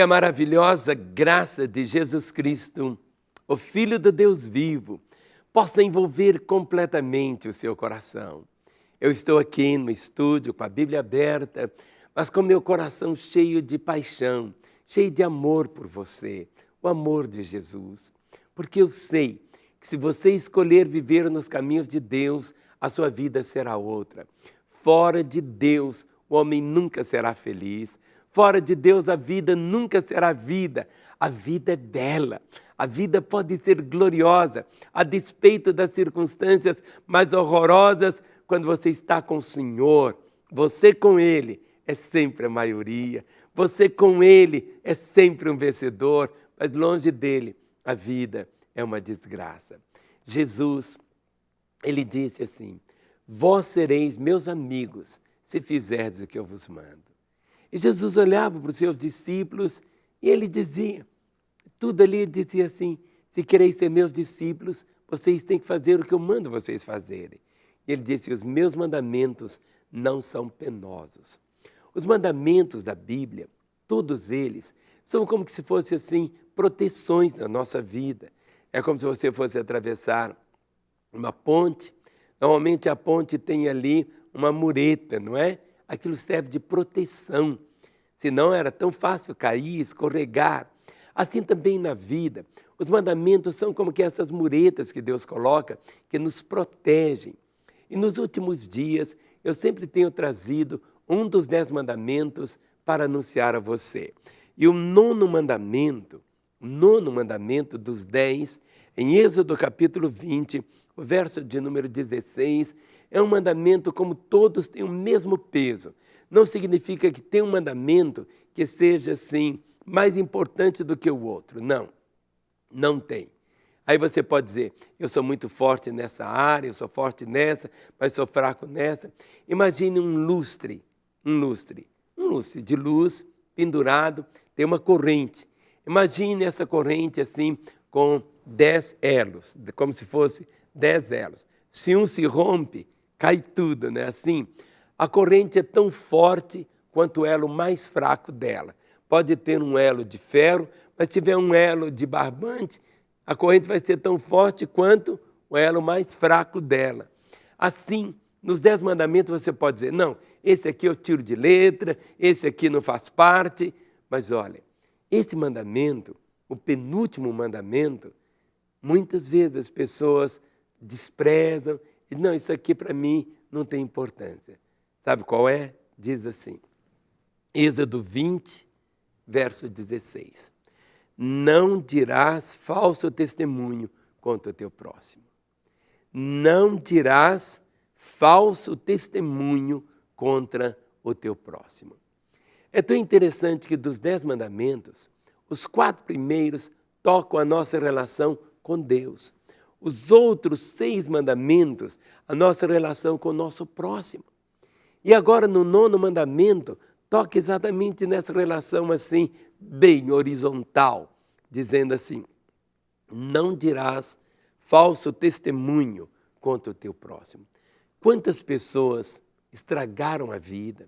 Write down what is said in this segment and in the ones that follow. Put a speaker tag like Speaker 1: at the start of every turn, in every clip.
Speaker 1: Que a maravilhosa graça de Jesus Cristo, o Filho do Deus vivo, possa envolver completamente o seu coração. Eu estou aqui no estúdio com a Bíblia aberta, mas com meu coração cheio de paixão, cheio de amor por você, o amor de Jesus. Porque eu sei que se você escolher viver nos caminhos de Deus, a sua vida será outra. Fora de Deus, o homem nunca será feliz. Fora de Deus, a vida nunca será vida. A vida é bela. A vida pode ser gloriosa, a despeito das circunstâncias mais horrorosas, quando você está com o Senhor. Você com Ele é sempre a maioria. Você com Ele é sempre um vencedor, mas longe dele, a vida é uma desgraça. Jesus, Ele disse assim: vós sereis meus amigos, se fizerdes o que eu vos mando. E Jesus olhava para os seus discípulos e Ele dizia, tudo ali dizia assim, se quereis ser meus discípulos, vocês têm que fazer o que eu mando vocês fazerem. E Ele disse, os meus mandamentos não são penosos. Os mandamentos da Bíblia, todos eles, são como se fossem assim, proteções na nossa vida. É como se você fosse atravessar uma ponte. Normalmente a ponte tem ali uma mureta, não é? Aquilo serve de proteção. Senão era tão fácil cair, escorregar. Assim também na vida. Os mandamentos são como que essas muretas que Deus coloca, que nos protegem. E nos últimos dias, eu sempre tenho trazido um dos 10 mandamentos para anunciar a você. E o nono mandamento dos 10, em Êxodo capítulo 20, o verso de número 16, é um mandamento como todos têm o mesmo peso. Não significa que tem um mandamento que seja assim, mais importante do que o outro. Não, não tem. Aí você pode dizer, eu sou muito forte nessa área, eu sou forte nessa, mas sou fraco nessa. Imagine um lustre de luz pendurado, tem uma corrente. Imagine essa corrente assim com 10 elos, como se fosse 10 elos. Se um se rompe, cai tudo, né? Assim, a corrente é tão forte quanto o elo mais fraco dela. Pode ter um elo de ferro, mas se tiver um elo de barbante, a corrente vai ser tão forte quanto o elo mais fraco dela. Assim, nos 10 mandamentos você pode dizer, não, esse aqui eu tiro de letra, esse aqui não faz parte. Mas olha, esse mandamento, o penúltimo mandamento, muitas vezes as pessoas desprezam, e não, isso aqui para mim não tem importância. Sabe qual é? Diz assim, Êxodo 20, verso 16. Não dirás falso testemunho contra o teu próximo. Não dirás falso testemunho contra o teu próximo. É tão interessante que dos 10 mandamentos, os 4 primeiros tocam a nossa relação com Deus. Os outros 6 mandamentos, a nossa relação com o nosso próximo. E agora no 9º mandamento, toca exatamente nessa relação assim, bem horizontal, dizendo assim, não dirás falso testemunho contra o teu próximo. Quantas pessoas estragaram a vida,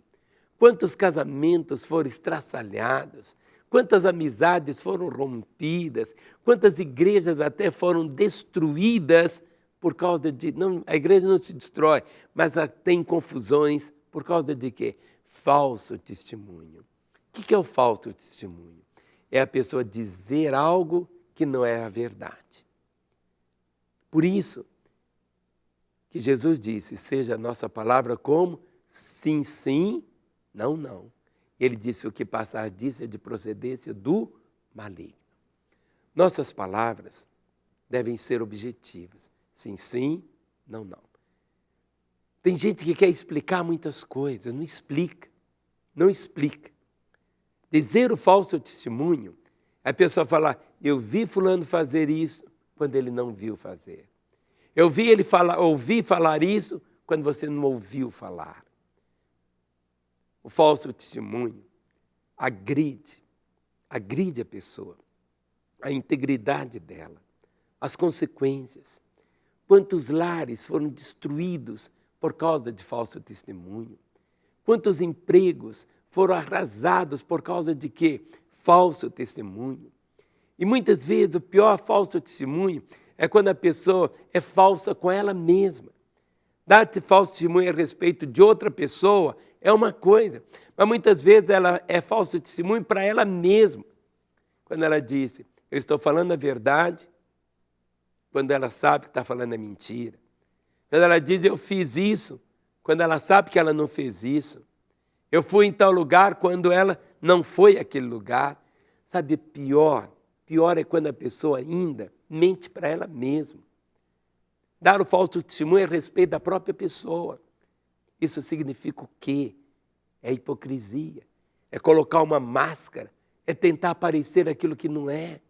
Speaker 1: quantos casamentos foram estraçalhados, quantas amizades foram rompidas, quantas igrejas até foram destruídas por causa de... Não, a igreja não se destrói, mas tem confusões por causa de quê? Falso testemunho. O que é o falso testemunho? É a pessoa dizer algo que não é a verdade. Por isso que Jesus disse, seja a nossa palavra como sim, sim, não, não. Ele disse, o que passar disso é de procedência do maligno. Nossas palavras devem ser objetivas. Sim, sim, não, não. Tem gente que quer explicar muitas coisas, não explica, não explica. Dizer o falso testemunho, a pessoa falar, eu vi fulano fazer isso, quando ele não viu fazer. Eu vi ele falar, ouvi falar isso, quando você não ouviu falar. O falso testemunho agride a pessoa, a integridade dela, as consequências. Quantos lares foram destruídos por causa de falso testemunho? Quantos empregos foram arrasados por causa de quê? falso testemunho. E muitas vezes o pior falso testemunho é quando a pessoa é falsa com ela mesma. Dar-te falso testemunho a respeito de outra pessoa é uma coisa, mas muitas vezes ela é falso testemunho para ela mesma. Quando ela disse, eu estou falando a verdade, quando ela sabe que está falando a mentira. Quando ela diz, eu fiz isso, quando ela sabe que ela não fez isso. Eu fui em tal lugar, quando ela não foi àquele lugar. Sabe, pior é quando a pessoa ainda mente para ela mesma. Dar o falso testemunho a respeito da própria pessoa. Isso significa o quê? É hipocrisia, é colocar uma máscara, é tentar parecer aquilo que não é.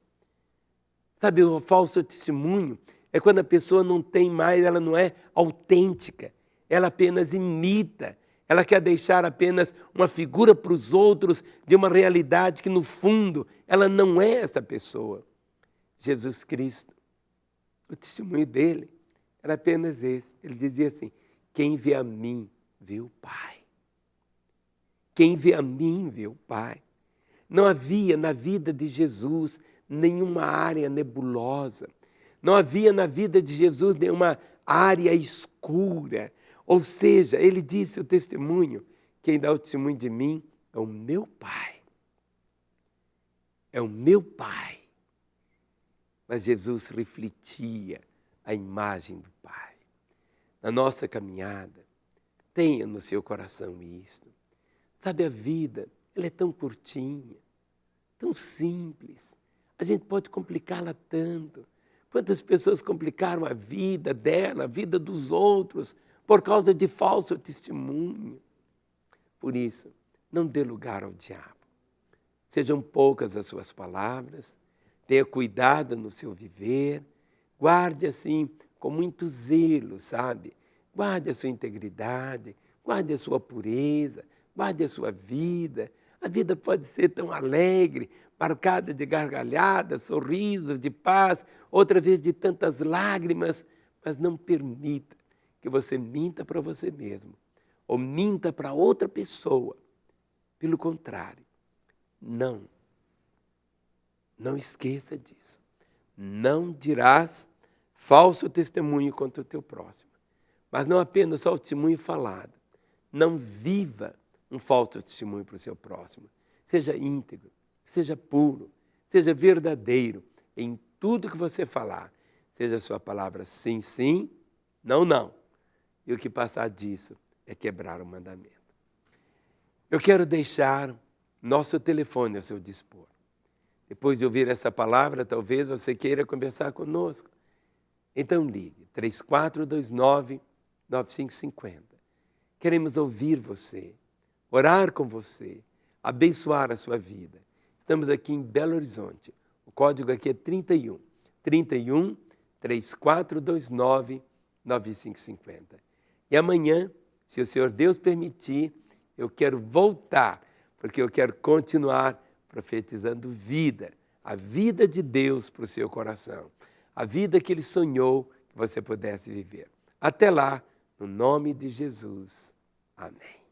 Speaker 1: Sabe, o falso testemunho é quando a pessoa não tem mais, ela não é autêntica, ela apenas imita, ela quer deixar apenas uma figura para os outros de uma realidade que no fundo ela não é essa pessoa. Jesus Cristo, o testemunho dele era apenas esse. Ele dizia assim, quem vê a mim, vê o Pai. Quem vê a mim, vê o Pai. Não havia na vida de Jesus nenhuma área nebulosa. Não havia na vida de Jesus nenhuma área escura. Ou seja, ele disse o testemunho, quem dá o testemunho de mim é o meu Pai. É o meu Pai. Mas Jesus refletia a imagem do Pai. Na nossa caminhada, tenha no seu coração isto. Sabe, a vida, ela é tão curtinha, tão simples. A gente pode complicá-la tanto. Quantas pessoas complicaram a vida dela, a vida dos outros, por causa de falso testemunho. Por isso, não dê lugar ao diabo. Sejam poucas as suas palavras, tenha cuidado no seu viver, guarde assim com muito zelo, sabe? Guarde a sua integridade, guarde a sua pureza, guarde a sua vida. A vida pode ser tão alegre, marcada de gargalhadas, sorrisos, de paz, outra vez de tantas lágrimas, mas não permita que você minta para você mesmo ou minta para outra pessoa. Pelo contrário, não esqueça disso. Não dirás falso testemunho contra o teu próximo, mas não apenas só o testemunho falado. Não viva um falso testemunho para o seu próximo. Seja íntegro, seja puro, seja verdadeiro em tudo que você falar. Seja a sua palavra sim, sim, não, não. E o que passar disso é quebrar o mandamento. Eu quero deixar nosso telefone ao seu dispor. Depois de ouvir essa palavra, talvez você queira conversar conosco. Então ligue, 3429-9550. Queremos ouvir você, orar com você, abençoar a sua vida. Estamos aqui em Belo Horizonte. O código aqui é 31. 3429-9550. E amanhã, se o Senhor Deus permitir, eu quero voltar, porque eu quero continuar profetizando vida, a vida de Deus para o seu coração, a vida que Ele sonhou que você pudesse viver. Até lá, no nome de Jesus. Amém.